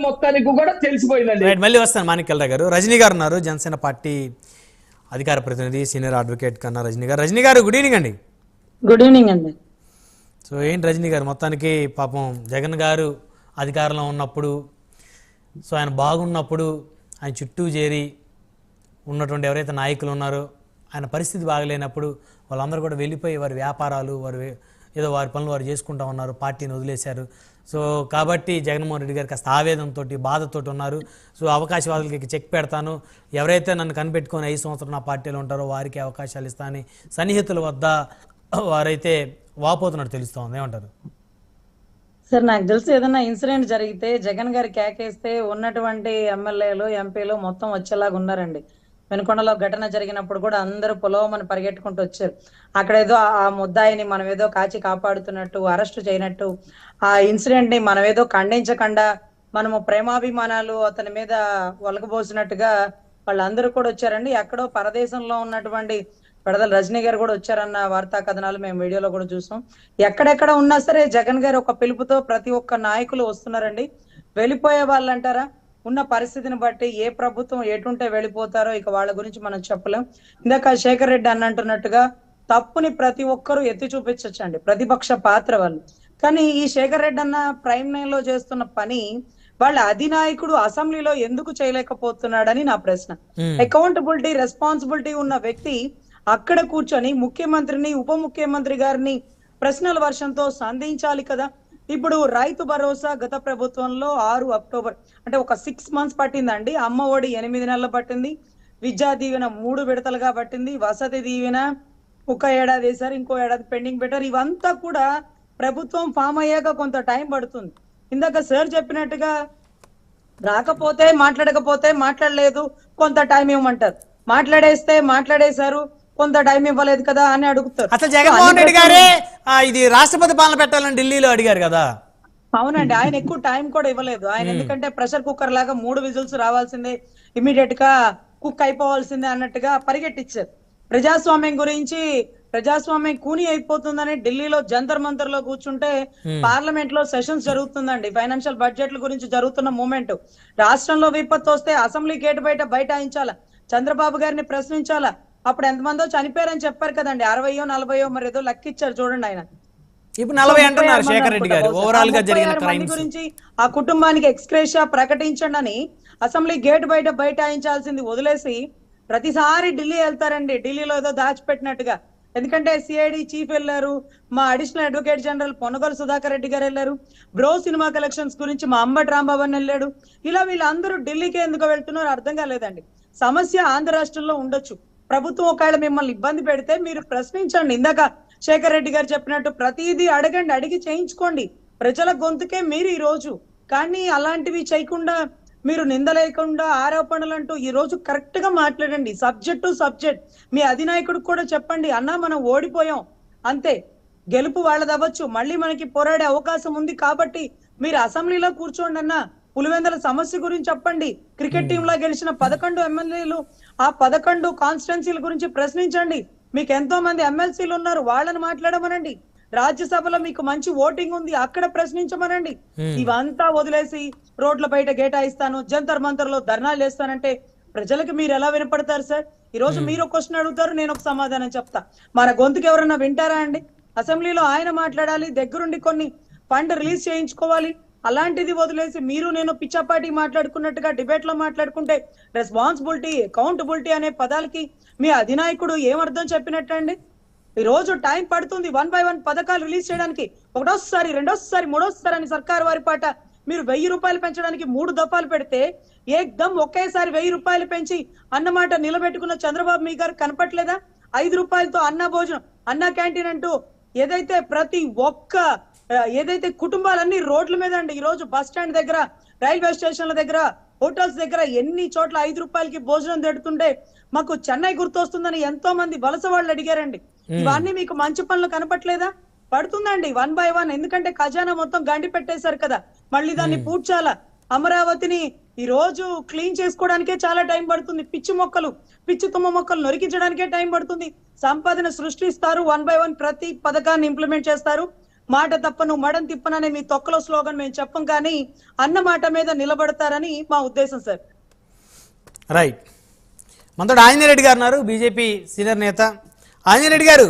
మొత్తానికి కూడా తెలిసిపోయిందండి. మళ్ళీ వస్తాను మాణిక్యాలరావు గారు. రజనీ గారు ఉన్నారు, జనసేన పార్టీ అధికార ప్రతినిధి, సీనియర్ అడ్వకేట్ కన్నా రజనీ గారు. రజనీ గారు గుడ్ ఈవినింగ్ అండి. గుడ్ ఈవినింగ్ అండి. సో ఏంటి రజనీ గారు, మొత్తానికి పాపం జగన్ గారు అధికారంలో ఉన్నప్పుడు, సో ఆయన బాగున్నప్పుడు ఆయన చుట్టూ చేరి ఉన్నటువంటి ఎవరైతే నాయకులు ఉన్నారో ఆయన పరిస్థితి బాగలేనప్పుడు వాళ్ళందరూ కూడా వెళ్ళిపోయి వారి వ్యాపారాలు, ఏదో వారి పనులు వారు చేసుకుంటూ ఉన్నారు, పార్టీని వదిలేశారు. సో కాబట్టి జగన్మోహన్ రెడ్డి గారు కాస్త ఆవేదనతో, బాధతో ఉన్నారు. సో అవకాశవాదులకి చెక్ పెడతాను, ఎవరైతే నన్ను కనిపెట్టుకొని 5 సంవత్సరాలు నా పార్టీలో ఉంటారో వారికి అవకాశాలు ఇస్తానని సన్నిహితుల వద్ద వారైతే వాపోతున్నట్టు తెలుస్తోంది. ఏమంటారు సార్? నాకు తెలిసి ఏదైనా ఇన్సిడెంట్ జరిగితే జగన్ గారి కేకేస్తే ఉన్నటువంటి ఎమ్మెల్యేలు, ఎంపీలు మొత్తం వచ్చేలాగా ఉన్నారండి. వెనుకొండలో ఘటన జరిగినప్పుడు కూడా అందరూ పొలవమని పరిగెట్టుకుంటూ వచ్చారు. అక్కడ ఏదో ఆ ముద్దాయిని మనం ఏదో కాచి కాపాడుతున్నట్టు, అరెస్ట్ చేయనట్టు, ఆ ఇన్సిడెంట్ ని మనం ఏదో ఖండించకుండా మనము ప్రేమాభిమానాలు అతని మీద ఒలకబోసినట్టుగా వాళ్ళందరూ కూడా వచ్చారండి. ఎక్కడో పరదేశంలో ఉన్నటువంటి పెడదల రజనీ గారు కూడా వచ్చారన్న వార్తా కథనాలు మేము వీడియోలో కూడా చూసాం. ఎక్కడెక్కడ ఉన్నా సరే జగన్ గారు ఒక పిలుపుతో ప్రతి ఒక్క నాయకులు వస్తున్నారండి. వెళ్ళిపోయే వాళ్ళు అంటారా, ఉన్న పరిస్థితిని బట్టి ఏ ప్రభుత్వం ఎటుంటే వెళ్ళిపోతారో ఇక వాళ్ళ గురించి మనం చెప్పలేం. ఇందాక శేఖర్ రెడ్డి అంటున్నట్టుగా తప్పుని ప్రతి ఒక్కరూ ఎత్తి చూపించచ్చండి, ప్రతిపక్ష పాత్ర వాళ్ళు. కానీ ఈ శేఖర్ రెడ్డి అన్న ప్రైమ్ లైన్ లో చేస్తున్న పని వాళ్ళ అధినాయకుడు అసెంబ్లీలో ఎందుకు చేయలేకపోతున్నాడని నా ప్రశ్న. అకౌంటబిలిటీ, రెస్పాన్సిబిలిటీ ఉన్న వ్యక్తి అక్కడ కూర్చొని ముఖ్యమంత్రిని, ఉప ముఖ్యమంత్రి గారిని ప్రశ్నల వర్షంతో సంధించాలి కదా. ఇప్పుడు రైతు భరోసా గత ప్రభుత్వంలో 6 అక్టోబర్ అంటే ఒక 6 months పట్టిందండి. అమ్మ ఒడి 8 నెలలు పట్టింది. విద్యా దీవెన 3 విడతలుగా పట్టింది. వసతి దీవెన 1 ఏడాది వేశారు, ఇంకో ఏడాది పెండింగ్ పెట్టారు. ఇవంతా కూడా ప్రభుత్వం ఫామ్ అయ్యాక కొంత టైం పడుతుంది. ఇందాక సార్ చెప్పినట్టుగా రాకపోతే మాట్లాడకపోతే మాట్లాడలేదు, కొంత టైం ఇవ్వమంటారు. మాట్లాడేస్తే మాట్లాడేశారు, కొంత టైం ఇవ్వలేదు కదా అని అడుగుతారు. అసలు జగన్మోహన్ రెడ్డి గారే ఇది రాష్ట్రపతి పాలన పెట్టాలని ఢిల్లీలో అడిగారు కదా. అవునండి, ఆయన ఎక్కువ టైం కూడా ఇవ్వలేదు. ఆయన ఎందుకంటే ప్రెషర్ కుక్కర్ లాగా 3 విజిల్స్ రావాల్సిందే, ఇమీడియట్ గా కుక్ అయిపోవాల్సిందే అన్నట్టుగా పరిగెట్టించారు. ప్రజాస్వామ్యం గురించి, ప్రజాస్వామ్యం కూని అయిపోతుందని ఢిల్లీలో జంతర్ మంతర్ లో కూర్చుంటే పార్లమెంట్ లో సెషన్స్ జరుగుతుందండి. ఫైనాన్షియల్ బడ్జెట్ల గురించి జరుగుతున్న మూమెంట్. రాష్ట్రంలో విపత్తు వస్తే అసెంబ్లీ గేట్ బయట బైఠాయించాలా, చంద్రబాబు గారిని ప్రశ్నించాలా. అప్పుడు ఎంతమందో చనిపోయారని చెప్పారు కదండి, 60 40 మరి ఏదో లెక్కిచ్చారు చూడండి. ఆయన ఇప్పుడు 40 అంటున్నారు శేఖర్ రెడ్డి గారు. ఓవరాల్ గా జరిగిన క్రైమ్స్ గురించి ఆ కుటుంబానికి ఎక్స్గ్రేషియా ప్రకటించండి అని అసెంబ్లీ గేట్ బయట బైఠాయించాల్సింది వదిలేసి ప్రతిసారి ఢిల్లీ వెళ్తారండి, ఢిల్లీలో ఏదో దాచిపెట్టినట్టుగా. ఎందుకంటే సిఐడి చీఫ్ వెళ్ళారు, మా additional advocate general Ponnagolu Sudhakar Reddy గారు వెళ్ళారు, బ్రో సినిమా కలెక్షన్స్ గురించి మా అంబటి రాంబాబు వెళ్ళాడు. ఇలా వీళ్ళందరూ ఢిల్లీకి ఎందుకు వెళ్తున్నారో అర్థం కాలేదండి. సమస్య ఆంధ్ర రాష్ట్రంలో ఉండొచ్చు, ప్రభుత్వం ఒకవేళ మిమ్మల్ని ఇబ్బంది పెడితే మీరు ప్రశ్నించండి. ఇందాక శేఖర్ రెడ్డి గారు చెప్పినట్టు ప్రతిదీ అడగండి, అడిగి చేయించుకోండి. ప్రజల గొంతుకే మీరు ఈ రోజు. కానీ అలాంటివి చేయకుండా మీరు నిందలేకుండా ఆరోపణలు అంటూ ఈ రోజు కరెక్ట్ గా మాట్లాడండి, సబ్జెక్ట్ టు సబ్జెక్ట్. మీ అధినాయకుడికి కూడా చెప్పండి, అన్నా మనం ఓడిపోయాం అంతే, గెలుపు వాళ్ళదవ్వచ్చు, మళ్ళీ మనకి పోరాడే అవకాశం ఉంది కాబట్టి మీరు అసెంబ్లీలో కూర్చోండి అన్న. పులివెందుల సమస్య గురించి చెప్పండి. క్రికెట్ టీమ్ లో గెలిచిన 11 ఎమ్మెల్యేలు, ఆ 11 కాన్స్టిట్యున్సీల గురించి ప్రశ్నించండి. మీకు ఎంతో మంది ఎమ్మెల్సీలు ఉన్నారు, వాళ్ళని మాట్లాడమనండి. రాజ్యసభలో మీకు మంచి ఓటింగ్ ఉంది, అక్కడ ప్రశ్నించమనండి. ఇవంతా వదిలేసి రోడ్ల బయట గేటాయిస్తాను, జంతర్ మంతర్ లో ధర్నాలు చేస్తానంటే ప్రజలకు మీరు ఎలా వినపడతారు సార్? ఈ రోజు మీరు ఒక క్వశ్చన్ అడుగుతారు, నేను ఒక సమాధానం చెప్తా. మన గొంతుకు ఎవరన్నా వింటారా అండి? అసెంబ్లీలో ఆయన మాట్లాడాలి, దగ్గరుండి కొన్ని ఫండ్ రిలీజ్ చేయించుకోవాలి. అలాంటిది వదిలేసి మీరు నేను పిచ్చాపాటి మాట్లాడుకున్నట్టుగా డిబేట్ లో మాట్లాడుకుంటే రెస్పాన్సిబిలిటీ, అకౌంటబిలిటీ అనే పదాలకి మీ అధినాయకుడు ఏమర్థం చెప్పినట్టండి? ఈ రోజు టైం పడుతుంది 1 by 1 పథకాలు రిలీజ్ చేయడానికి. ఒకటోసారి, రెండోసారి, మూడోసారి అని సర్కారు వారి పాట మీరు 1000 రూపాయలు పెంచడానికి 3 దఫాలు పెడితే ఏకదమ్ ఒకేసారి 1000 రూపాయలు పెంచి అన్నమాట నిలబెట్టుకున్న చంద్రబాబు మీ గారు కనపట్లేదా? 5 రూపాయలతో అన్న భోజనం, అన్న క్యాంటీన్ అంటూ ఏదైతే ప్రతి ఒక్క ఏదైతే కుటుంబాలన్నీ రోడ్ల మీద అండి. ఈ రోజు బస్ స్టాండ్ దగ్గర, రైల్వే స్టేషన్ల దగ్గర, హోటల్స్ దగ్గర ఎన్ని చోట్ల 5 రూపాయలకి భోజనం పెడుతుంటే మాకు చెన్నై గుర్తొస్తుందని ఎంతో మంది వలస వాళ్ళు అడిగారండి. ఇవన్నీ మీకు మంచి పనులు కనపట్లేదా? పడుతుందండి 1 by 1. ఎందుకంటే ఖజానా మొత్తం గండి పెట్టేశారు కదా, మళ్ళీ దాన్ని పూడ్చాలా. అమరావతిని ఈ రోజు క్లీన్ చేసుకోవడానికే చాలా టైం పడుతుంది. పిచ్చి తుమ్మ మొక్కలు నరికించడానికే టైం పడుతుంది. సంపదన సృష్టిస్తారు, 1 by 1 ప్రతి పథకాన్ని ఇంప్లిమెంట్ చేస్తారు. మాట తప్పను మడం తిప్పననే మీ తొక్కలో స్లోగన్ మేము చెప్పం, కానీ అన్న మాట మీద నిలబడతారని మా ఉద్దేశం సార్. రైట్. మనతో ఆంజనేయ రెడ్డి గారు ఉన్నారు, బీజేపీ సీనియర్ నేత. ఆంజనేయ రెడ్డి గారు,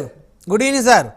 గుడ్ ఈవినింగ్ సార్.